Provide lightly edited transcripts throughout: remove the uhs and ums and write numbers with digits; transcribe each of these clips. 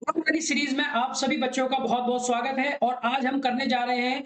और हमारी सीरीज में आप सभी बच्चों का बहुत-बहुत स्वागत है और आज हम करने जा रहे हैं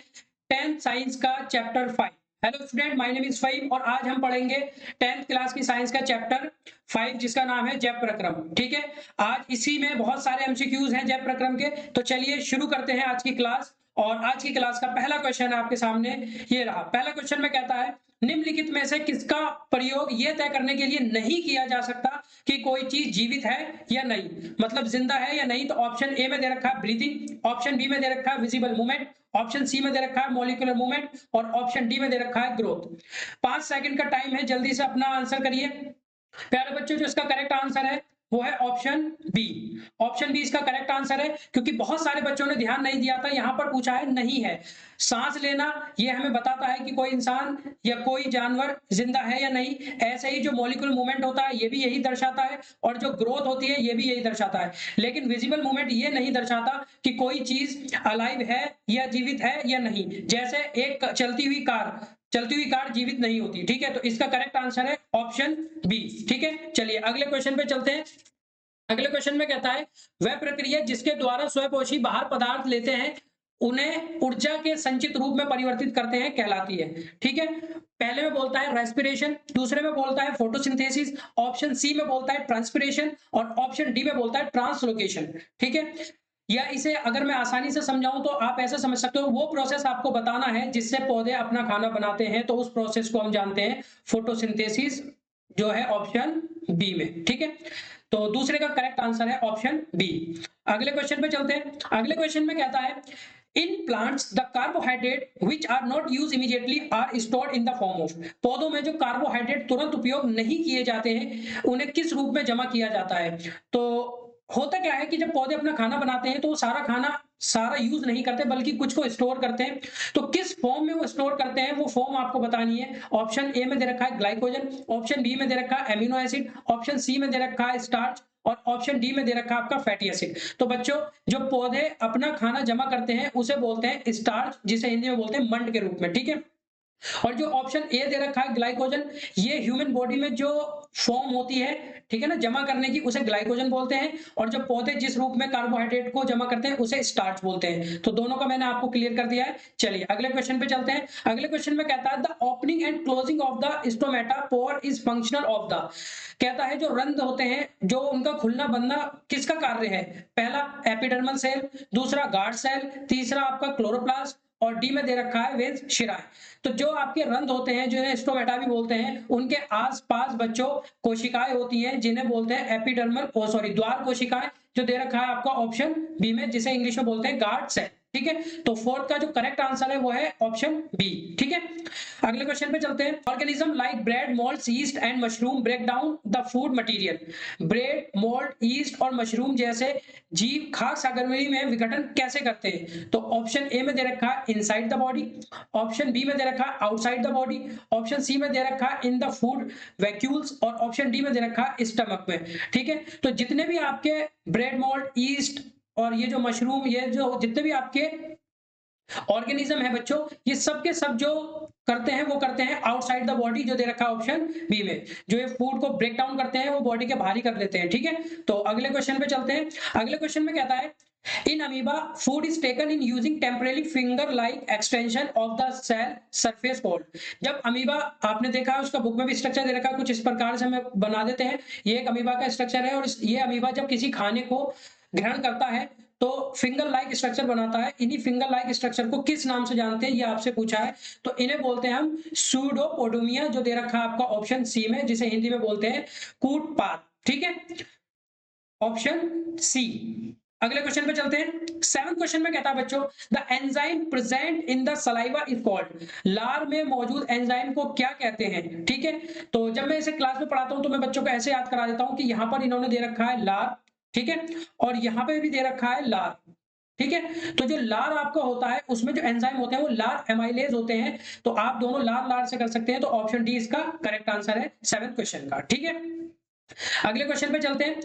10th साइंस का chapter 5। Hello student, my name is Faheem और आज हम पढ़ेंगे 10th क्लास की साइंस का चैप्टर 5 जिसका नाम है जैव प्रक्रम। ठीक है, आज इसी में बहुत सारे एमसीक्यूज हैं जैव प्रक्रम के, तो चलिए शुरू करते हैं आज की क्लास। और आज की क्लास का पहला क्वेश्चन है आपके सामने, ये रहा। पहला क्वेश्चन में कहता है निम्नलिखित में से किसका प्रयोग यह तय करने के लिए नहीं किया जा सकता कि कोई चीज जीवित है या नहीं, मतलब जिंदा है या नहीं। तो ऑप्शन ए में दे रखा है ब्रीथिंग, ऑप्शन बी में दे रखा है विजिबल मूवमेंट, ऑप्शन सी में दे रखा है मॉलिक्यूलर मूवमेंट और ऑप्शन डी में दे रखा है ग्रोथ। 5 सेकंड का टाइम है, जल्दी से अपना आंसर करिए प्यारे बच्चों। जो इसका करेक्ट आंसर है वो है ऑप्शन बी। ऑप्शन बी इसका करेक्ट आंसर है, क्योंकि बहुत सारे बच्चों ने ध्यान नहीं दिया था। यहां पर पूछा है नहीं है। सांस लेना ये हमें बताता है कि कोई इंसान या कोई जानवर जिंदा है या नहीं। ऐसे ही जो मॉलिक्यूलर मूवमेंट होता है ये भी यही दर्शाता है और जो ग्रोथ होती है ये भी यही दर्शाता है। लेकिन विजिबल मूवमेंट ये नहीं दर्शाता कि कोई चीज अलाइव है या जीवित है या नहीं। जैसे एक चलती हुई कार जीवित नहीं होती। ठीक है, तो इसका करेक्ट आंसर है ऑप्शन बी। ठीक है, चलिए अगले क्वेश्चन पे चलते हैं। अगले क्वेश्चन में कहता है वह प्रक्रिया जिसके द्वारा स्वयंपोषी बाहर पदार्थ लेते हैं उन्हें ऊर्जा के संचित रूप में परिवर्तित करते हैं कहलाती है। ठीक है, पहले में बोलता है रेस्पिरेशन, दूसरे में बोलता है फोटोसिंथेसिस, ऑप्शन सी में बोलता है ट्रांसपिरेशन और ऑप्शन डी में बोलता है ट्रांसलोकेशन। ठीक है, या इसे अगर मैं आसानी से समझाऊं तो आप ऐसे समझ सकते हो, वो प्रोसेस आपको बताना है जिससे पौधे अपना खाना बनाते हैं, तो उस प्रोसेस को हम जानते हैं फोटोसिंथेसिस, जो है ऑप्शन बी में। ठीक है, तो दूसरे का करेक्ट आंसर है ऑप्शन बी। अगले क्वेश्चन पे चलते हैं। अगले क्वेश्चन में कहता है in plants the carbohydrate which are not use immediately are stored in the form of. पौधों में जो कार्बोहाइड्रेट तुरंत उपयोग नहीं किए जाते हैं उन्हें किस रूप में जमा किया जाता है। तो होता क्या है कि जब पौधे अपना खाना बनाते हैं तो वो सारा खाना सारा यूज नहीं करते, बल्कि कुछ को स्टोर करते हैं। तो किस फॉर्म में वो स्टोर करते हैं वो फॉर्म आपको बतानी है। ऑप्शन ए में दे रखा है ग्लाइकोजन, ऑप्शन बी में दे रखा है एमिनो एसिड, ऑप्शन सी में दे रखा है स्टार्च और ऑप्शन डी में दे रखा है आपका फैटी एसिड। तो बच्चों, जो पौधे अपना खाना जमा करते हैं उसे बोलते हैं स्टार्च, जिसे हिंदी में बोलते हैं मंड के रूप में। ठीक है, और जो ऑप्शन ए दे रखा है ग्लाइकोजन, ये ह्यूमन बॉडी में जो फॉर्म होती है, ठीक है ना, जमा करने की, उसे ग्लाइकोजन बोलते हैं। और जो पौधे जिस रूप में कार्बोहाइड्रेट को जमा करते हैं उसे स्टार्च बोलते हैं। तो दोनों का मैंने आपको क्लियर कर दिया है। चलिए अगले क्वेश्चन पे चलते हैं। अगले क्वेश्चन में कहता है the opening and closing of the stomata pore is functional of the. कहता है जो रंध्र होते हैं, जो उनका खुलना बनना किसका कार्य है। पहला एपिडर्मल सेल, दूसरा गार्ड सेल, तीसरा आपका क्लोरोप्लास्ट और डी में दे रखा है वेज शिराएं। तो जो आपके रंध्र होते हैं जिन्हें स्टोमेटा भी बोलते हैं, उनके आसपास बच्चों कोशिकाएं होती हैं जिन्हें बोलते हैं एपिडर्मल ओ सॉरी द्वार कोशिकाएं, जो दे रखा है आपका ऑप्शन बी में, जिसे इंग्लिश में बोलते हैं गार्ड सेल। ठीक है, तो फोर्थ का जो करेक्ट आंसर है वो है ऑप्शन बी। ठीक है, अगले क्वेश्चन पे चलते हैं। Organism like bread, mould, yeast and mushroom break down the food material. Bread, mould, yeast और मशरूम जैसे जीव खाद्य सामग्री में विघटन कैसे करते हैं। तो ऑप्शन ए में दे रखा है inside the body, option B में दे रखा है outside the body, option C में दे रखा है इन द फूड वैक्यूल्स और ऑप्शन डी में दे रखा है स्टमक में। ठीक है, तो जितने भी आपके ब्रेड, मोल्ड, ईस्ट और ये जो मशरूम, ये जो जितने भी आपके ऑर्गेनिज्म है बच्चों, ये सब के सब जो करते हैं वो करते हैं आउटसाइड द बॉडी, जो दे रखा है ऑप्शन बी में। जो ये फूड को ब्रेक डाउन करते हैं वो बॉडी के बाहर ही कर देते हैं। ठीक है, तो अगले क्वेश्चन पे चलते हैं। अगले क्वेश्चन में कहता है in amoeba food is taken in using temporary finger like extension of the cell surface called. जब अमीबा आपने देखा है, उसका बुक में भी स्ट्रक्चर दे रखा है कुछ इस प्रकार से, हम बना देते हैं। ये एक अमीबा का स्ट्रक्चर है और ये अमीबा जब किसी खाने को ग्रहण करता है तो फिंगर लाइक स्ट्रक्चर बनाता है। इन्हीं फिंगर लाइक स्ट्रक्चर को किस नाम से जानते हैं, ये आपसे पूछा है। तो इन्हें बोलते हैं हम सूडोपोडोमिया, जो दे रखा है आपका ऑप्शन सी में, जिसे हिंदी में बोलते हैं कूटपात। ठीक है, ऑप्शन सी। अगले क्वेश्चन पे चलते हैं। सेवंथ क्वेश्चन में कहता है बच्चों the enzyme present in the saliva is called. लार में मौजूद एंजाइम को क्या कहते हैं। ठीक है, तो जब मैं इसे क्लास में पढ़ाता हूं तो मैं बच्चों को ऐसे याद करा देता हूं कि यहां पर इन्होंने दे रखा है लार, ठीक है, और यहां पे भी दे रखा है लार। ठीक है, तो जो लार आपका होता है उसमें जो एंजाइम होते हैं वो लार एमाइलेज होते हैं। तो आप दोनों लार लार से कर सकते हैं। तो ऑप्शन डी इसका करेक्ट आंसर है सेवंथ क्वेश्चन का। ठीक है, अगले क्वेश्चन पे चलते हैं।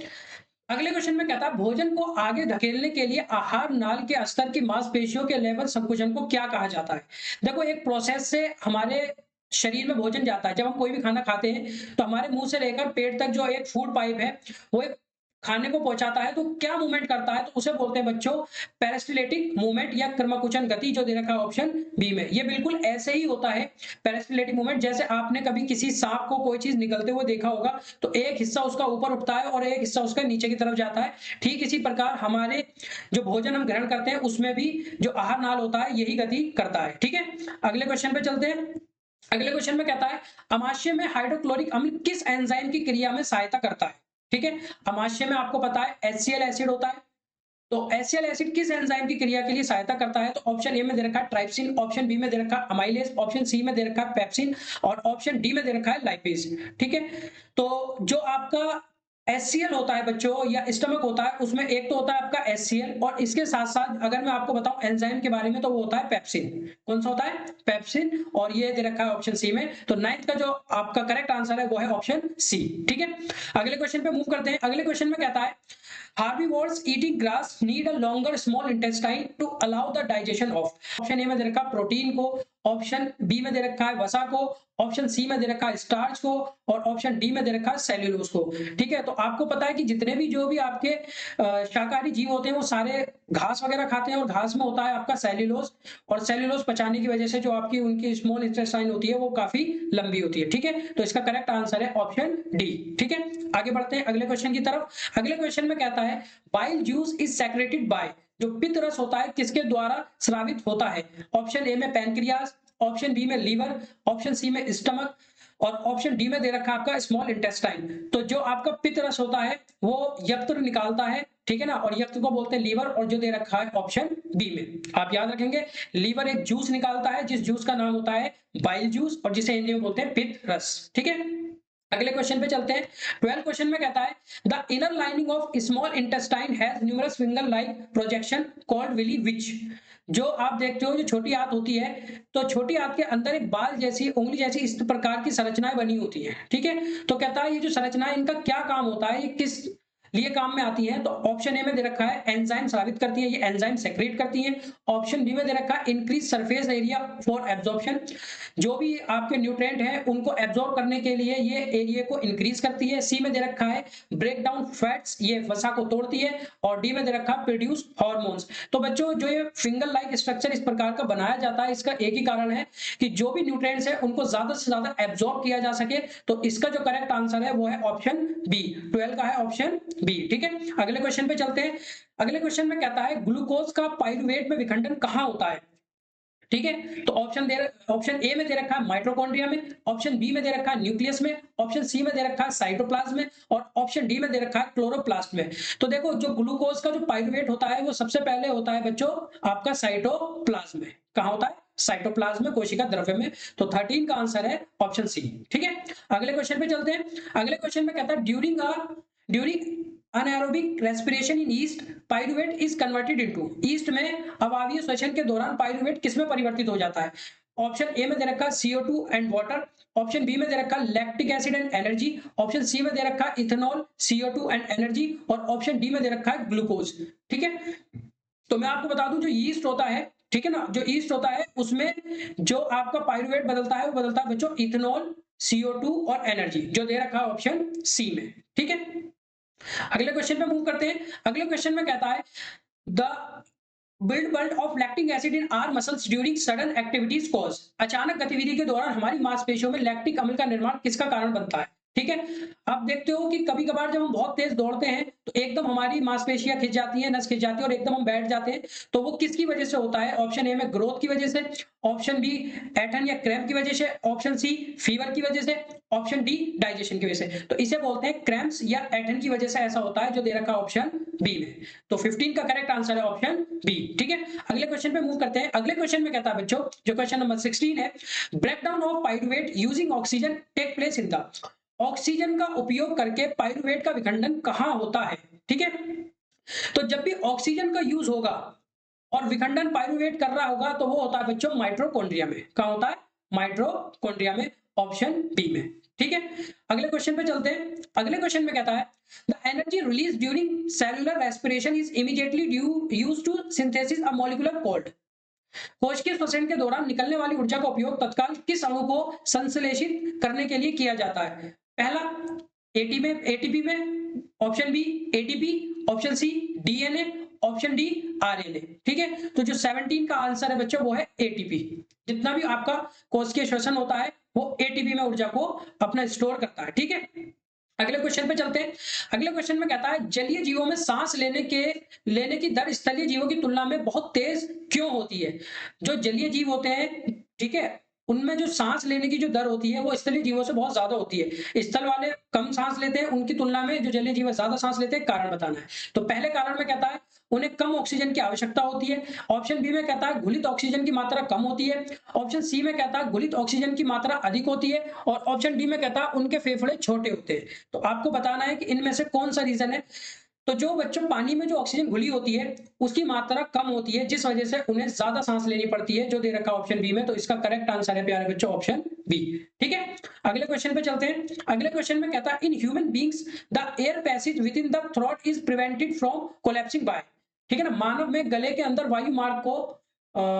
अगले क्वेश्चन में कहता है भोजन को आगे धकेलने के लिए आहार नाल के स्तर की मांसपेशियों के लेवल संकुचन को क्या कहा जाता है। देखो, एक प्रोसेस से हमारे शरीर में भोजन जाता है। जब हम कोई भी खाना खाते हैं तो हमारे मुंह से लेकर पेट तक जो एक फूड पाइप है, वो एक खाने को पहुंचाता है तो क्या मूवमेंट करता है, तो उसे बोलते हैं बच्चों पेरिस्टाल्टिक मूवमेंट या क्रमकुचन गति, जो दे रखा है ऑप्शन बी में। ये बिल्कुल ऐसे ही होता है पेरिस्टाल्टिक मूवमेंट, जैसे आपने कभी किसी सांप को कोई चीज निकलते हुए देखा होगा तो एक हिस्सा उसका ऊपर उठता है और एक हिस्सा उसका नीचे की तरफ जाता है। ठीक इसी प्रकार हमारे जो भोजन हम ग्रहण करते हैं उसमें भी जो आहार नाल होता है यही गति करता है। ठीक है, अगले क्वेश्चन पे चलते हैं। अगले क्वेश्चन में कहता है अमाशय में हाइड्रोक्लोरिक अम्ल किस एंजाइम की क्रिया में सहायता करता है। ठीक है, अमाशय में आपको पता है HCl एसिड होता है, तो HCl एसिड किस एंजाइम की क्रिया के लिए सहायता करता है, तो ऑप्शन ए में दे रखा है ट्राइप्सिन, ऑप्शन बी में दे रखा है अमाइलेज, ऑप्शन सी में दे रखा है पेप्सिन और ऑप्शन डी में दे रखा है लाइपेज। ठीक है, तो जो आपका HCl होता है बच्चों या स्टमक होता है उसमें एक तो होता है आपका HCl और इसके साथ साथ अगर मैं आपको बताऊं एंजाइम के बारे में तो वो होता है पेप्सिन। कौन सा होता है, पेप्सिन, और ये दे रखा है ऑप्शन सी में। तो नाइन्थ का जो आपका करेक्ट आंसर है वो है ऑप्शन सी। ठीक है, अगले क्वेश्चन पे मूव करते हैं। अगले क्वेश्चन में कहता है herbivores eating grass need a longer small intestine to allow the digestion of। Option A में दे रखा प्रोटीन को, ऑप्शन बी में दे रखा है वसा को, ऑप्शन सी में दे रखा है स्टार्च को और ऑप्शन डी में दे रखा है सेल्यूलोज को। ठीक है, तो आपको पता है कि जितने भी जो भी आपके शाकाहारी जीव होते हैं वो सारे घास वगैरह खाते हैं और घास में होता है आपका सेल्यूलोज, और सेल्यूलोज पचाने की वजह से जो आपकी उनकी स्मॉल इंटेस्टाइन होती है वो काफी लंबी होती है। ठीक है, तो इसका करेक्ट आंसर है ऑप्शन डी। ठीक है, आगे बढ़ते हैं अगले क्वेश्चन की तरफ। अगले क्वेश्चन में कहता है bile juice is secreted bye, जो पित्त रस होता है किसके द्वारा स्रावित होता है। ऑप्शन ए में पैनक्रियाज, ऑप्शन बी में लीवर, ऑप्शन सी में स्टमक और ऑप्शन डी में दे रखा है आपका स्मॉल इंटेस्टाइन। तो जो आपका पित्त रस होता है वो यकृत निकालता है, ठीक है ना, और यकृत को बोलते हैं लीवर, और जो दे रखा है ऑप्शन बी में आप याद रखेंगे लीवर एक जूस निकालता है जिस जूस का नाम होता है बाइल जूस और जिसे हिंदी में बोलते हैं पित्त रस। ठीक है, अगले क्वेश्चन पे चलते हैं। 12 क्वेश्चन में कहता है the inner lining of small intestine has numerous finger like projection called villi which. जो आप देखते हो जो छोटी आंत होती है तो छोटी आंत के अंदर एक बाल जैसी उंगली जैसी इस प्रकार की संरचनाएं बनी होती है। ठीक है, तो कहता है ये जो संरचना है इनका क्या काम होता है, ये किस लिए काम में आती है, तो ऑप्शन ए में दे रखा है एंजाइम स्रावित करती है, ये एंजाइम सेक्रेट करती है। ऑप्शन बी में दे रखा है increase surface area for absorption, जो भी आपके न्यूट्रिएंट हैं उनको एब्जॉर्ब करने के लिए ये एरिया को इंक्रीज करती है। सी में दे रखा है ब्रेक डाउन फैट्स, ये वसा को तोड़ती है और डी में दे रखा है प्रोड्यूस हार्मोन्स। तो बच्चों जो ये फिंगर लाइक स्ट्रक्चर इस प्रकार का बनाया जाता है इसका एक ही कारण है कि जो भी न्यूट्रिएंट्स है उनको ज्यादा से ज्यादा एब्जॉर्ब किया जा सके। तो इसका जो करेक्ट आंसर है वो है ऑप्शन बी, 12 का है ऑप्शन बी। ठीक है, अगले क्वेश्चन पे चलते हैं। अगले क्वेश्चन में कहता है ग्लूकोज का पाइरुवेट में विखंडन कहां होता है। ठीक है, तो ऑप्शन ए में दे रखा है माइटोकॉन्ड्रिया में, ऑप्शन बी में दे रखा है न्यूक्लियस में, ऑप्शन सी में दे रखा है साइटोप्लाज्म में और ऑप्शन डी में दे रखा है क्लोरोप्लास्ट में। तो देखो जो ग्लूकोज का जो पाइरुवेट होता है वो सबसे पहले होता है बच्चों आपका साइटोप्लाज्म में। कहां होता है, साइटोप्लाज्म में, कोशिका द्रव्य में। तो 13 का आंसर है ऑप्शन सी। ठीक है, अगले क्वेश्चन पे चलते हैं। अगले क्वेश्चन में कहता है during anaerobic respiration in yeast pyruvate is converted into, yeast में अवायवीय श्वसन के दौरान पाइरुवेट किसमें परिवर्तित हो जाता है। ऑप्शन ए में दे रखा है CO2 and water, option B में दे रखा है lactic acid and energy, option C में दे रखा है इथेनॉल CO2 एंड एनर्जी और ऑप्शन डी में दे रखा है ग्लूकोज। ठीक है, तो मैं आपको बता दूं जो ईस्ट होता है, ठीक है ना, जो ईस्ट होता है उसमें जो आपका पाइरुवेट बदलता है वो बदलता है बच्चों इथेनॉल, CO2 और एनर्जी, जो दे रखा है ऑप्शन सी में। ठीक है, अगले क्वेश्चन पे मूव करते हैं। अगले क्वेश्चन में कहता है the build of lactic acid in our muscles during sudden activities cause, अचानक गतिविधि के दौरान हमारी मांसपेशियों में लैक्टिक अम्ल का निर्माण किसका कारण बनता है। ठीक है, आप देखते हो कि कभी कभार जब हम बहुत तेज दौड़ते हैं तो एकदम हमारी मांसपेशियां खिंच जाती हैं, नस खिंच जाती है और एकदम हम बैठ जाते हैं। तो वो किसकी वजह से होता है, ऑप्शन ए में ग्रोथ की वजह से, ऑप्शन बी ऐठन या क्रैम्प की वजह से, ऑप्शन सी फीवर की वजह से, ऑप्शन डी डाइजेशन की वजह से। तो इसे बोलते हैं क्रैम्प्स या ऐठन की वजह से ऐसा होता है, जो दे रखा ऑप्शन बी में। तो 15 का करेक्ट आंसर है ऑप्शन बी। ठीक है, अगले क्वेश्चन पे मूव करते हैं। अगले क्वेश्चन में कहता है बच्चों जो क्वेश्चन नंबर 16 है, breakdown of pyruvate using oxygen take place in the, oxygen का उपयोग करके पाइरुवेट का विखंडन कहां होता है। ठीक है, तो जब भी ऑक्सीजन का यूज होगा और विखंडन पाइरुवेट कर रहा होगा तो वो होता है बच्चों माइटोकॉन्ड्रिया में। कहां होता है, माइटोकॉन्ड्रिया में, ऑप्शन बी में। ठीक है, अगले क्वेश्चन पे चलते हैं। अगले क्वेश्चन में कहता है the energy release during cellular respiration is immediately used to synthesis a molecular called, कोशिकीय श्वसन के दौरान निकलने वाली ऊर्जा का उपयोग तत्काल किस अणु को संश्लेषित करने के लिए किया जाता है। पहला एटीपी में, option B ATP, option C DNA, option D RNA. ठीक है, तो जो 17 का आंसर है बच्चों वो है एटीपी। जितना भी आपका कोशिकीय श्वसन होता है वो एटीपी में ऊर्जा को अपना स्टोर करता है। ठीक है, अगले क्वेश्चन पे चलते हैं। अगले क्वेश्चन में कहता है जलीय जीवों में सांस लेने की दर स्थलीय जीवों की तुलना में बहुत तेज क्यों होती है? जो जलीय जीव होते हैं, ठीक है, उनमें जो सांस लेने की जो दर होती है वो स्थलीय जीवों से बहुत ज्यादा होती है। स्थल वाले कम सांस लेते हैं, उनकी तुलना में जो जलीय जीव है ज्यादा सांस लेते हैं। कारण बताना है। तो पहले कारण में कहता है उन्हें कम ऑक्सीजन की आवश्यकता होती है। ऑप्शन बी में कहता है घुलित ऑक्सीजन की मात्रा कम होती है। ऑप्शन सी में कहता है घुलित ऑक्सीजन की मात्रा अधिक होती है। और ऑप्शन डी में कहता है उनके फेफड़े छोटे होते हैं। तो आपको बताना है कि इनमें से कौन सा रीजन है। तो जो बच्चों पानी में जो ऑक्सीजन घुली होती है उसकी मात्रा कम होती है, जिस वजह से उन्हें ज्यादा सांस लेनी पड़ती है, जो दे रखा ऑप्शन बी में। तो इसका करेक्ट आंसर है प्यारे बच्चों ऑप्शन बी। ठीक है, अगले क्वेश्चन पे चलते हैं। अगले क्वेश्चन में कहता है in human beings the air passage within the throat is prevented from collapsing by. ठीक है ना, मानव में गले के अंदर वायु मार्ग को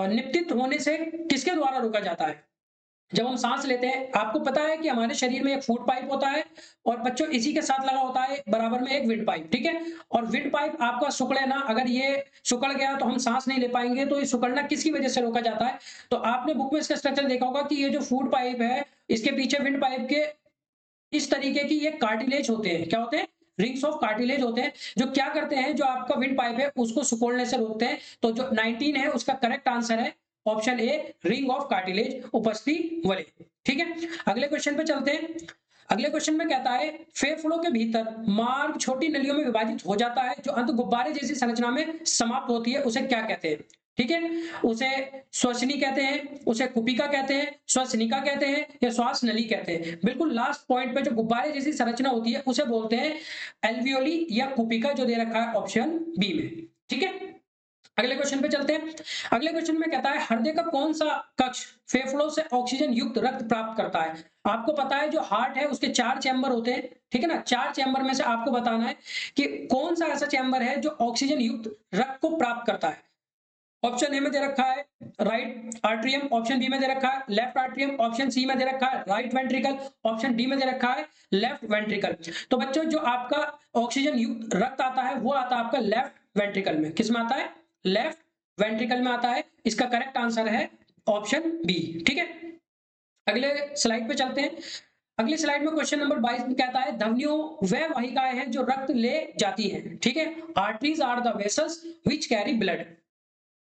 निपतित होने से किसके द्वारा रोका जाता है? जब हम सांस लेते हैं, आपको पता है कि हमारे शरीर में एक फूड पाइप होता है और बच्चों इसी के साथ लगा होता है बराबर में एक विंड पाइप। ठीक है, और विंड पाइप आपका सुकड़े ना, अगर ये सुकड़ गया तो हम सांस नहीं ले पाएंगे। तो ये सुकड़ना किसकी वजह से रोका जाता है? तो आपने बुक में इसका स्ट्रक्चर देखा होगा कि ये जो फूड पाइप है इसके पीछे विंड पाइप के इस तरीके की ये कार्टिलेज होते हैं। क्या होते हैं? रिंग्स ऑफ कार्टिलेज होते हैं, जो क्या करते हैं, जो आपका विंड पाइप है उसको सुकोड़ने से रोकते हैं। तो जो 19 है उसका करेक्ट आंसर है option A, ring of cartilage उपस्थिति वाले। ठीक है, अगले क्वेश्चन पे चलते हैं। अगले क्वेश्चन में कहता है फेफड़ों के भीतर मार्ग छोटी नलियों में विभाजित हो जाता है, जो अंत गुब्बारे जैसी संरचना में समाप्त होती है, उसे क्या कहते हैं? ठीक है, उसे श्वसनी कहते हैं, उसे कुपिका कहते हैं, श्वसनिका कहते हैं, या श्वास नली कहते हैं। बिल्कुल लास्ट पॉइंट पे जो गुब्बारे जैसी संरचना होती है उसे बोलते हैं एल्वियोली या कुपिका, जो दे रखा है ऑप्शन बी में। ठीक है, अगले क्वेश्चन पे चलते हैं। अगले क्वेश्चन में कहता है हृदय का कौन सा कक्ष फेफड़ों से ऑक्सीजन युक्त रक्त प्राप्त करता है? आपको पता है जो हार्ट है उसके 4 चैम्बर होते हैं। ठीक है ना, 4 चैम्बर में से आपको बताना है कि कौन सा ऐसा चैम्बर है जो ऑक्सीजन युक्त रक्त को प्राप्त करता है। ऑप्शन ए में दे रखा है राइट आर्ट्रियम, ऑप्शन बी में दे रखा है लेफ्ट आर्ट्रियम, ऑप्शन सी में दे रखा है राइट वेंट्रिकल, ऑप्शन डी में दे रखा है लेफ्ट वेंट्रिकल। तो बच्चों जो आपका ऑक्सीजन युक्त रक्त आता है वो आता है आपका लेफ्ट वेंट्रिकल में। किस में आता है? लेफ्ट वेंट्रिकल में आता है। इसका करेक्ट आंसर है ऑप्शन बी। ठीक है, अगले स्लाइड पे चलते हैं। अगली स्लाइड में क्वेश्चन नंबर 22 में कहता है ध्वनियों वह वाहिकाएं हैं जो रक्त ले जाती हैं। ठीक है, arteries are the vessels which carry blood.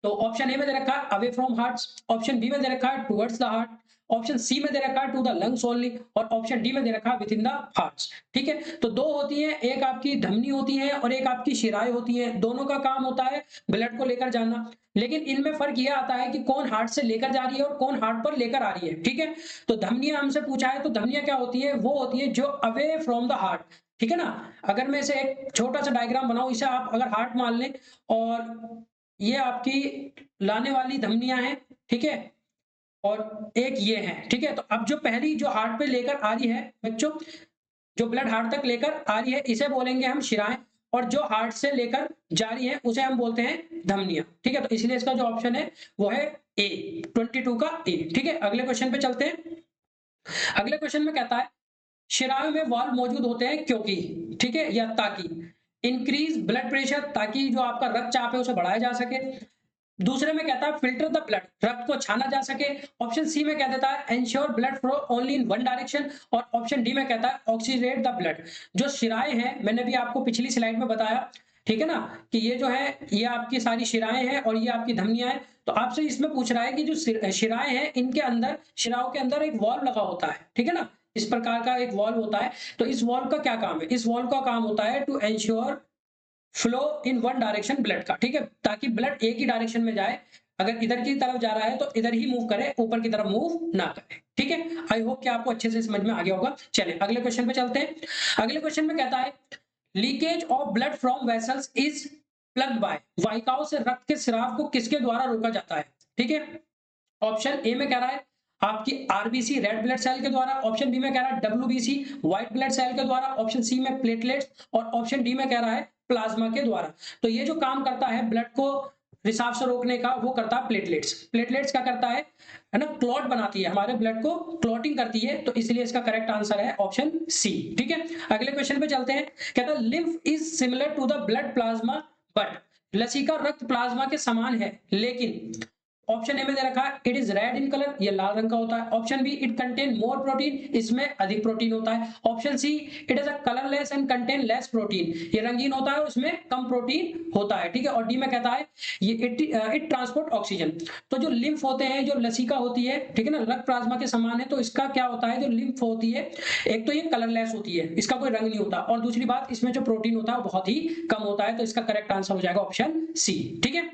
तो ऑप्शन ए में दे रखा है away from hearts, option B में दे रखा है towards the heart, option C में दे रखा है टू द लंग्स ओनली, और ऑप्शन डी में दे रखा है विद इन द हार्ट्स। ठीक है, तो दो होती है, एक आपकी धमनी होती है और एक आपकी शिराएं होती है। दोनों का काम होता है ब्लड को लेकर जाना, लेकिन इनमें फर्क यह आता है कि कौन हार्ट से लेकर जा रही है और कौन हार्ट पर लेकर आ रही है। ठीक है, तो धमनियां हमसे पूछा है, तो धमनियां क्या होती है? वो होती है जो अवे फ्रॉम द हार्ट। ठीक है ना, अगर मैं इसे एक छोटा सा डायग्राम बनाऊं, इसे आप अगर हार्ट मान लें और ये आपकी लाने वाली धमनियां हैं। ठीक है, और एक ये है। ठीक है, तो अब जो पहली जो हार्ट पे लेकर आ रही है बच्चों, जो ब्लड हार्ट तक लेकर आ रही है, इसे बोलेंगे हम शिराएं, और जो हार्ट से लेकर जा रही है उसे हम बोलते हैं धमनियां। ठीक है, तो इसलिए इसका जो ऑप्शन है वो है ए, 22 का ए। ठीक है, अगले क्वेश्चन पे चलते हैं। अगले क्वेश्चन में कहता है शिराओं में वाल्व मौजूद होते हैं क्योंकि, ठीक है, या ताकि इंक्रीज ब्लड प्रेशर, ताकि जो आपका रक्तचाप है उसे बढ़ाया जा सके। दूसरे में कहता है फिल्टर द ब्लड, रक्त को छाना जा सके। ऑप्शन सी में कह देता है ensure blood flow only in one direction, और ऑप्शन डी में कहता है ऑक्सीडेट द ब्लड। जो शिराएं हैं, मैंने भी आपको पिछली स्लाइड में बताया, ठीक है ना, कि ये जो है ये आपकी सारी शिराएं हैं और ये आपकी धमनियां हैं। तो आपसे इसमें पूछ रहा है कि जो शिराएं हैं इनके अंदर, शिराओं के अंदर एक वॉल्व लगा होता है। ठीक है ना, इस प्रकार का एक वॉल्व होता है। तो इस वॉल्व का क्या काम है? इस वॉल्व का काम होता है to ensure flow in one direction blood का। ठीक है, ताकि ब्लड एक ही डायरेक्शन में जाए, अगर इधर की तरफ जा रहा है तो इधर ही मूव करे, ऊपर की तरफ मूव ना करे। ठीक है, आई होप कि आपको अच्छे से समझ में आ गया होगा। चलिए अगले क्वेश्चन पे चलते हैं। अगले क्वेश्चन में कहता है leakage of blood from vessels is plugged by, वाहिकाओं से रक्त के स्राव को किसके द्वारा रोका जाता है? ठीक है, ऑप्शन ए में कह रहा है आपकी आरबीसी रेड ब्लड सेल के द्वारा, ऑप्शन बी में कह रहा है डब्ल्यूबीसी व्हाइट ब्लड सेल के द्वारा, ऑप्शन सी में प्लेटलेट्स, और ऑप्शन डी में कह रहा है प्लाज्मा के द्वारा। तो ये जो काम करता है ब्लड को रिसाव से रोकने का वो करता है प्लेटलेट्स। प्लेटलेट्स क्या करता है ना, क्लॉट बनाती है, हमारे ब्लड को क्लॉटिंग करती है, तो इसलिए इसका करेक्ट आंसर है ऑप्शन सी। ठीक है, अगले क्वेश्चन पे चलते हैं। कहता है lymph is similar to the blood plasma but, लसीका रक्त प्लाज्मा के समान है लेकिन ऑप्शन ए में दे रखा है it is red in colour, ये लाल रंग का होता है। Option B it contain more protein, इसमें अधिक प्रोटीन होता है। Option see it is a colourless and contain less protein, ये रंगीन होता है उसमें कम प्रोटीन होता है। ठीक है, और डी में कहता है ये इट ट्रांसपोर्ट ऑक्सीजन। तो जो लिम्फ होते हैं, जो लसिका होती है, ठीक है ना, रक्त प्लाज्मा के समान है, तो इसका क्या होता है, जो लिम्फ होती है, एक तो ये कलरलेस होती है, इसका कोई रंग नहीं होता, और दूसरी बात इसमें जो प्रोटीन होता है वो बहुत ही कम होता है, तो इसका करेक्ट आंसर हो जाएगा ऑप्शन सी। ठीक है,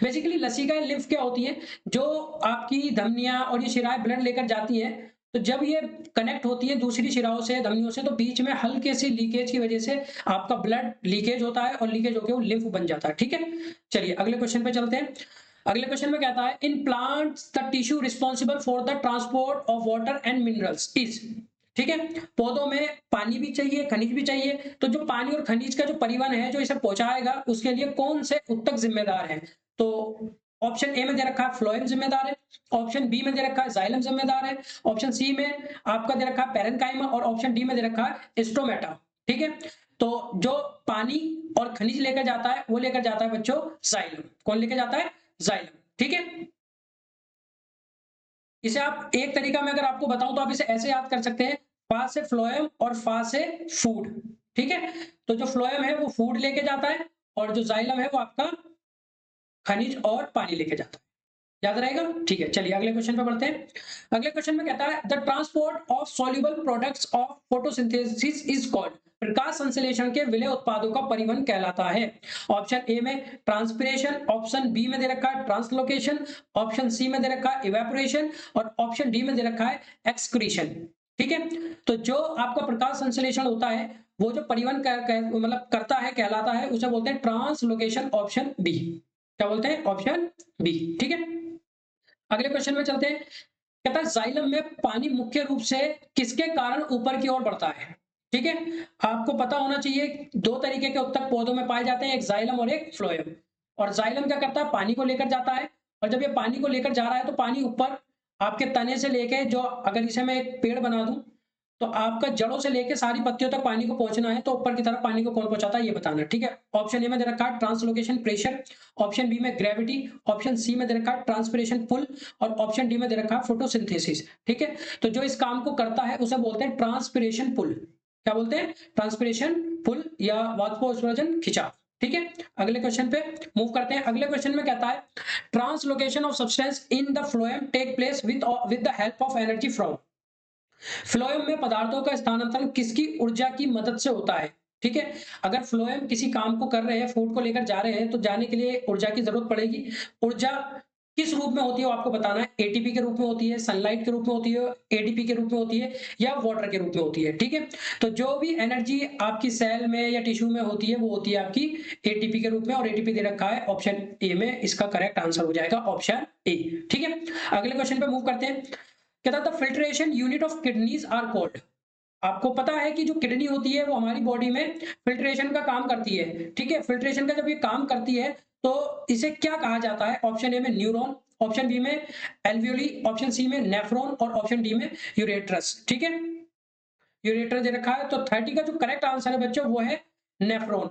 बेसिकली लसीका लिम्फ क्या होती है, जो आपकी धमनियां और ये शिराएं ब्लड लेकर जाती हैं, तो जब ये कनेक्ट होती है दूसरी शिराओं से, धमनियों से, तो बीच में हल्के सी लीकेज की वजह से आपका ब्लड लीकेज होता है और लीकेज होकर वो लिम्फ बन जाता है। ठीक है, चलिए अगले क्वेश्चन पे चलते हैं। अगले क्वेश्चन में कहता है in plants the tissue responsible for the transport of water and minerals is. ठीक है, पौधों में पानी भी चाहिए, खनिज भी चाहिए, तो जो पानी और खनिज का जो परिवहन है, जो इसे पहुंचाएगा, उसके लिए कौन से ऊतक जिम्मेदार है। तो ऑप्शन ए में दे रखा है फ्लोएम जिम्मेदार है, ऑप्शन बी में दे रखा है जाइलम जिम्मेदार है, ऑप्शन सी में आपका दे रखा है पेरेन्काइमा, और ऑप्शन डी में दे रखा है स्टोमेटा। ठीक है, तो जो पानी और खनिज लेकर जाता है वो लेकर जाता है बच्चों जाइलम। कौन लेकर जाता है, जाइलम। ठीक है, इसे आप एक तरीका में अगर आपको बताऊं तो आप इसे ऐसे याद कर सकते हैं, फा से फ्लोएम और फा से फूड। ठीक है, तो जो फ्लोएम है वो फूड लेके जाता है, और जो जाइलम है वो आपका खनिज और पानी लेके जाता है। याद रहेगा। ठीक है, चलिए अगले क्वेश्चन पे बढ़ते हैं। अगले क्वेश्चन में कहता है the transport of soluble products of photosynthesis is called, प्रकाश संश्लेषण के विलेय उत्पादों का परिवहन कहलाता है। ऑप्शन ए में ट्रांसपिरेशन, ऑप्शन बी में दे रखा है ट्रांसलोकेशन, ऑप्शन सी में दे रखा है इवेपोरेशन, और ऑप्शन डी में दे रखा है एक्सक्रीशन। ठीक है, तो जो आपका प्रकाश संश्लेषण होता है वो जो परिवहन मतलब करता है, कहलाता है, उसे बोलते हैं ट्रांसलोकेशन। ऑप्शन बी, क्या बोलते हैं, ऑप्शन बी। ठीक है, अगले क्वेश्चन में चलते हैं। कहता है जाइलम में पानी मुख्य रूप से किसके कारण ऊपर की ओर बढ़ता है। ठीक है, आपको पता होना चाहिए दो तरीके के उत्तक पौधों में पाए जाते हैं, एक जाइलम और एक फ्लोएम। और जाइलम क्या करता है, पानी को लेकर जाता है, और जब ये पानी को लेकर जा रहा है तो पानी ऊपर आपके तने से लेके, जो अगर इसे मैं एक पेड़ बना दूं तो आपका जड़ों से लेके सारी पत्तियों तक पानी को पहुंचना है, तो ऊपर की तरफ पानी को कौन पहुंचाता है ये बताना है। ठीक है, ऑप्शन ए में दे रखा है ट्रांसलोकेशन प्रेशर, ऑप्शन बी में ग्रेविटी, ऑप्शन सी में दे रखा है ट्रांसपिरेशन पुल, और ऑप्शन डी में दे रखा है फोटोसिंथेसिस। ठीक है, तो जो इस काम को करता है उसे बोलते हैं ट्रांसपिरेशन पुल। क्या बोलते हैं, ट्रांसपिरेशन पुल या वाष्पोत्सर्जन खिंचाव। ठीक है, अगले क्वेश्चन पे मूव करते हैं। अगले क्वेश्चन में कहता है translocation of substance in the phloem take place with the help of energy from, phloem में पदार्थों का स्थानांतरण किसकी ऊर्जा की मदद से होता है। ठीक है, अगर फ्लोएम किसी काम को कर रहे हैं, फूड को लेकर जा रहे हैं, तो जाने के लिए ऊर्जा की जरूरत पड़ेगी। ऊर्जा किस रूप में होती है वो आपको बताना है, एटीपी के रूप में होती है, सनलाइट के रूप में होती है, एडीपी के रूप में होती है, या वाटर के रूप में होती है। ठीक है, तो जो भी एनर्जी आपकी सेल में या टिश्यू में होती है वो होती है आपकी एटीपी के रूप में, और एटीपी दे रखा है ऑप्शन ए में, इसका करेक्ट आंसर हो जाएगा ऑप्शन ए। ठीक है, अगले क्वेश्चन पे मूव करते हैं। कहता था filtration unit of kidneys are called, आपको पता है कि जो किडनी होती है वो हमारी बॉडी में फिल्ट्रेशन का काम करती है। ठीक है, फिल्ट्रेशन का जब ये काम करती है तो इसे क्या कहा जाता है, ऑप्शन ए में न्यूरॉन, ऑप्शन बी में एल्वियोली, ऑप्शन सी में नेफ्रॉन, और ऑप्शन डी में यूरेट्रस। ठीक है, यूरेटर दे रखा है, तो 30 का जो करेक्ट आंसर है बच्चों वो है नेफ्रॉन।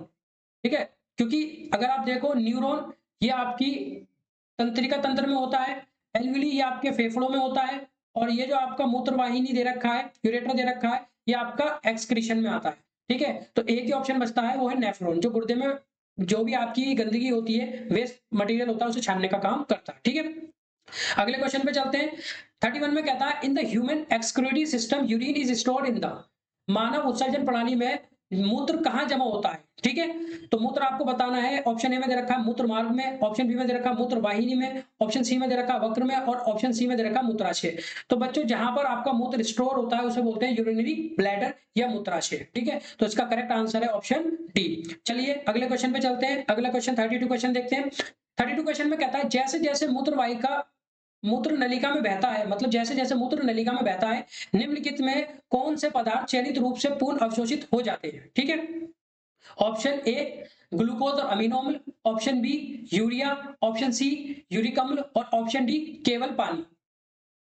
ठीक है, क्योंकि अगर आप देखो न्यूरॉन ये आपकी तंत्रिका तंत्र में होता है, एल्वियोली ये आपके फेफड़ों में होता है, और ये जो आपका मूत्र वाहिनी दे रखा है, यूरेटर दे रखा है, ये आपका एक्सक्रीशन में आता है। ठीक है, तो एक ही ऑप्शन बचता है वो है नेफ्रॉन, जो गुर्दे में जो भी आपकी गंदगी होती है, वेस्ट मटेरियल होता है, उसे छानने का काम करता है। ठीक है, अगले क्वेश्चन पे चलते हैं। 31 में कहता है in the human excretory system urine is stored in the, मानव उत्सर्जन प्रणाली में मूत्र कहां जमा होता है। ठीक है, तो मूत्र आपको बताना है, ऑप्शन ए में दे रखा है मूत्र मार्ग में, ऑप्शन बी में दे रखा है मूत्र वाहिनी में, ऑप्शन सी में दे रखा है वक्र में, और ऑप्शन सी में दे रखा है मूत्राशय। तो बच्चों जहां पर आपका मूत्र स्टोर होता है उसे बोलते हैं यूरिनरी ब्लैडर या मूत्राशय। ठीक है, तो इसका करेक्ट आंसर है ऑप्शन डी। चलिए अगले क्वेश्चन पे चलते हैं। अगला क्वेश्चन 32 क्वेश्चन देखते हैं। 32 क्वेश्चन में कहता है जैसे जैसे मूत्र वाहिका मूत्र नलिका में बहता है, मतलब जैसे जैसे मूत्र नलिका में बहता है, निम्नलिखित में कौन से पदार्थ चयनित रूप से पूर्ण अवशोषित हो जाते हैं। ठीक है, ऑप्शन ए ग्लूकोज और अमीनो अम्ल, option B urea, option C uric अम्ल और ऑप्शन डी केवल पानी।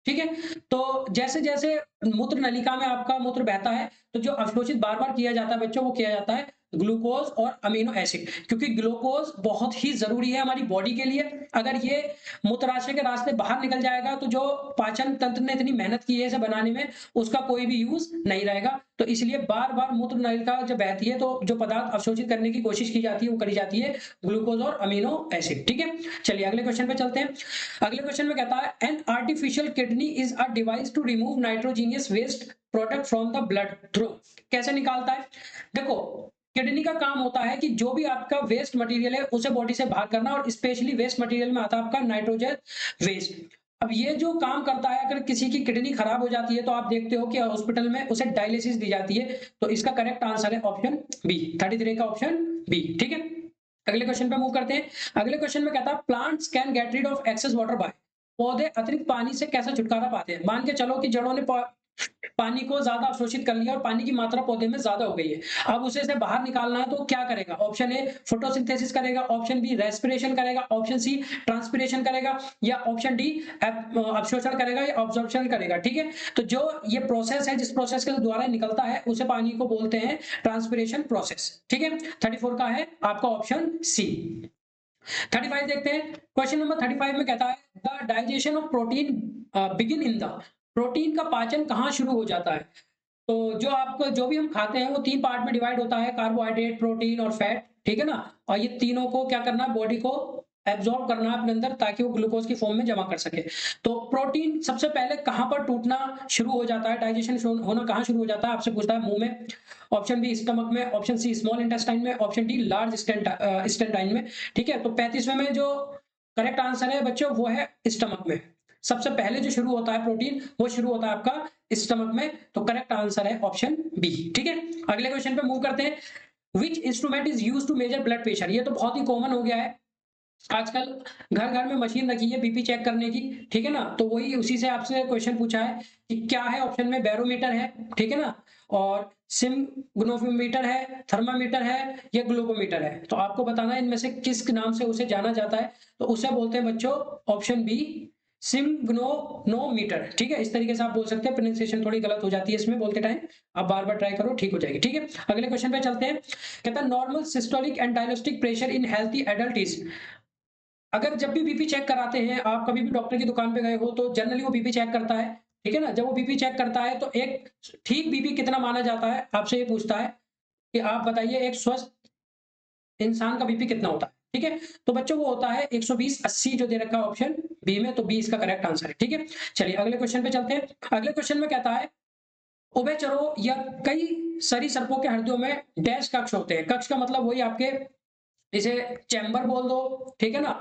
ठीक है, तो जैसे जैसे मूत्र नलिका में आपका मूत्र बहता है तो जो अवशोषित बार बार किया जाता है बच्चों, वो किया जाता है ग्लूकोज और अमीनो एसिड, क्योंकि ग्लूकोज बहुत ही जरूरी है हमारी बॉडी के लिए। अगर ये मूत्राशय के रास्ते बाहर निकल जाएगा तो जो पाचन तंत्र ने इतनी मेहनत की है इसे बनाने में, उसका कोई भी यूज नहीं रहेगा। तो इसलिए बार बार मूत्र नलिका जब बहती है तो जो पदार्थ अवशोषित करने की कोशिश की जाती है वो करी जाती है ग्लूकोज और अमीनो एसिड। ठीक है, चलिए अगले क्वेश्चन पे चलते हैं। अगले क्वेश्चन में कहता है an artificial kidney is a device to remove nitrogenous waste product from the blood through. कैसे निकालता है? देखो, किडनी का काम होता है कि जो भी आपका वेस्ट मटेरियल है उसे बॉडी से बाहर करना, और स्पेशली वेस्ट मटेरियल में आता है आपका नाइट्रोजन वेस्ट। अब ये जो काम करता है, अगर किसी की किडनी खराब हो जाती है तो आप देखते हो कि हॉस्पिटल में उसे डायलिसिस दी जाती है। तो इसका करेक्ट आंसर है ऑप्शन बी, 33 का ऑप्शन बी। ठीक है, अगले क्वेश्चन पे मूव करते हैं। अगले क्वेश्चन में कहता है plants can get rid of excess water by. पौधे अतिरिक्त पानी से कैसे छुटकारा पाते हैं? मान के चलो कि जड़ों ने पानी को ज्यादा अवशोषित कर लिया और पानी की मात्रा पौधे में ज्यादा हो गई है, अब उसे से बाहर निकालना है तो क्या करेगा? ऑप्शन ए फोटोसिंथेसिस करेगा, ऑप्शन बी रेस्पिरेशन करेगा, ऑप्शन सी ट्रांसपिरेशन करेगा, या ऑप्शन डी अवशोषण करेगा या ऑब्जॉर्प्शन करेगा। ठीक है, तो जो ये प्रोसेस है, जिस प्रोसेस के द्वारा निकलता है उसे पानी को बोलते हैं ट्रांसपिरेशन प्रोसेस। ठीक है, 34 का है आपका ऑप्शन सी। 35 देखते हैं। क्वेश्चन नंबर 35 में कहता है the digestion of protein begin in the. Protein का पाचन कहाँ शुरू हो जाता है? तो जो आपको जो भी हम खाते हैं वो 3 पार्ट में डिवाइड होता है, कार्बोहाइड्रेट, प्रोटीन और फैट। ठीक है ना, और ये तीनों को क्या करना है, बॉडी को एब्जॉर्ब करना है अपने अंदर ताकि वो ग्लूकोज की फॉर्म में जमा कर सके। तो प्रोटीन सबसे पहले कहां पर टूटना शुरू हो जाता है, डाइजेशन होना कहां शुरू हो जाता है? आपसे पूछता है मुंह में, ऑप्शन बी स्टमक में, ऑप्शन सी स्मॉल इंटेस्टाइन में, ऑप्शन डी लार्ज इंटेस्टाइन में। ठीक है, तो 35वें में जो करेक्ट आंसर है बच्चों वो है स्टमक में। सबसे पहले जो शुरू होता है प्रोटीन वो शुरू होता है आपका स्टमक में, तो करेक्ट आंसर है ऑप्शन बी। ठीक है, अगले क्वेश्चन पे मूव करते हैं। Which instrument is use to measure blood pressure? ये तो बहुत ही कॉमन हो गया है, आजकल घर घर में मशीन रखी है बीपी चेक करने की। ठीक है ना, तो वही उसी से आपसे क्वेश्चन पूछा है कि क्या है। ऑप्शन में बैरोमीटर है, ठीक है ना, और सिमग्नोमीटर है, थर्मामीटर है, या ग्लूकोमीटर है। तो आपको बताना है इनमें से किस नाम से उसे जाना जाता है। तो उसे बोलते हैं बच्चों ऑप्शन बी सिमग्नोमीटर। ठीक है, इस तरीके से आप बोल सकते हैं, प्रोनाउंसिएशन थोड़ी गलत हो जाती है इसमें बोलते टाइम, आप बार बार ट्राई करो, ठीक हो जाएगी। ठीक है, अगले क्वेश्चन पे चलते हैं। कहता है normal systolic and diastolic pressure in healthy adult is. अगर जब भी बीपी चेक कराते हैं आप, कभी भी डॉक्टर की दुकान पे गए हो तो जनरली वो बीपी चेक करता है। ठीक है ना, जब वो बीपी चेक करता है तो एक ठीक बीपी कितना माना जाता है, आपसे ये पूछता है कि आप बताइए एक स्वस्थ इंसान का बीपी कितना होता है। ठीक है, तो बच्चों वो होता है 120/80 जो दे रखा है ऑप्शन बी में, तो बी इसका करेक्ट आंसर है। ठीक है, चलिए अगले क्वेश्चन पे चलते हैं। अगले क्वेश्चन में कहता है उभयचरों या कई सरीसृपों के हृदयों में डैश कक्ष होते हैं। कक्ष का मतलब वही आपके, इसे चैम्बर बोल दो। ठीक है ना,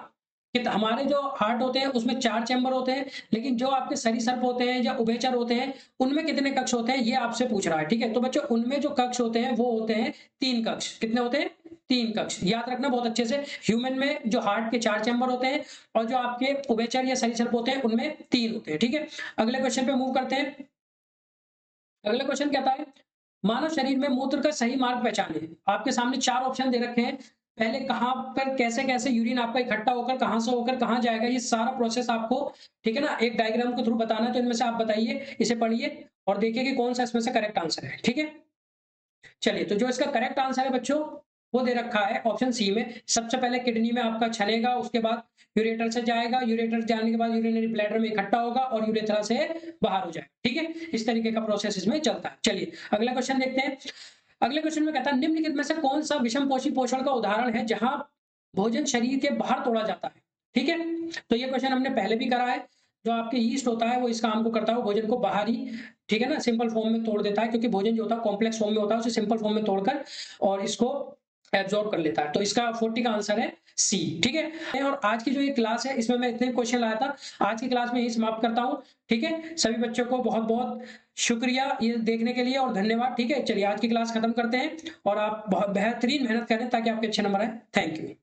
कि हमारे जो हार्ट होते हैं उसमें 4 चैम्बर होते हैं, लेकिन जो आपके सरीसृप होते हैं या उभयचर होते हैं उनमें कितने कक्ष होते हैं ये आपसे पूछ रहा है। ठीक है, तो बच्चों उनमें जो कक्ष होते हैं वो होते हैं 3 कक्ष। कितने होते हैं? 3 कक्ष, याद रखना बहुत अच्छे से। ह्यूमन में जो हार्ट के 4 चैम्बर होते हैं और जो आपके उभयचर या सरीसृप होते हैं उनमें 3 होते हैं। ठीक है, अगले क्वेश्चन पे मूव करते हैं। अगला क्वेश्चन कहता है मानव शरीर में मूत्र का सही मार्ग पहचाने। आपके सामने 4 ऑप्शन दे रखे हैं, पहले कहां पर कैसे कैसे यूरिन आपका इकट्ठा होकर कहां से होकर कहां जाएगा, ये सारा प्रोसेस आपको, ठीक है ना, एक डायग्राम के थ्रू बताना है। तो इनमें से आप बताइए, इसे पढ़िए और देखिए कि कौन सा इसमें से करेक्ट आंसर है। ठीक है, चलिए तो जो इसका करेक्ट आंसर है बच्चों वो दे रखा है ऑप्शन सी में। सबसे पहले किडनी में आपका छनेगा, उसके बाद यूरेटर से जाएगा, यूरेटर जाने के बाद यूरिनरी ब्लैडर में इकट्ठा होगा और यूरेथ्रा से बाहर हो जाएगा। ठीक है, इस तरीके का प्रोसेस इसमें चलता है। चलिए अगला क्वेश्चन देखते हैं। अगले क्वेश्चन में कहता है निम्नलिखित में से कौन सा विषम पोषी पोषण का उदाहरण है जहां भोजन शरीर के बाहर तोड़ा जाता है? ठीक है, तो ये क्वेश्चन हमने पहले भी करा है। जो आपके ईस्ट होता है वो इस काम को करता है, भोजन को बाहर ही, ठीक है ना, सिंपल फॉर्म में तोड़ देता है, क्योंकि भोजन जो होता है कॉम्प्लेक्स फॉर्म में होता है, उसे सिंपल फॉर्म में तोड़कर और इसको एब्जॉर्ब कर लेता है। तो इसका 40 का आंसर है सी। ठीक है, और आज की जो ये क्लास है इसमें मैं इतने क्वेश्चन लाया था। आज की क्लास में यही समाप्त करता हूँ। ठीक है, सभी बच्चों को बहुत बहुत शुक्रिया ये देखने के लिए और धन्यवाद। ठीक है, चलिए आज की क्लास खत्म करते हैं और आप बहुत बेहतरीन मेहनत करें ताकि आपके अच्छे नंबर आए। Thank you.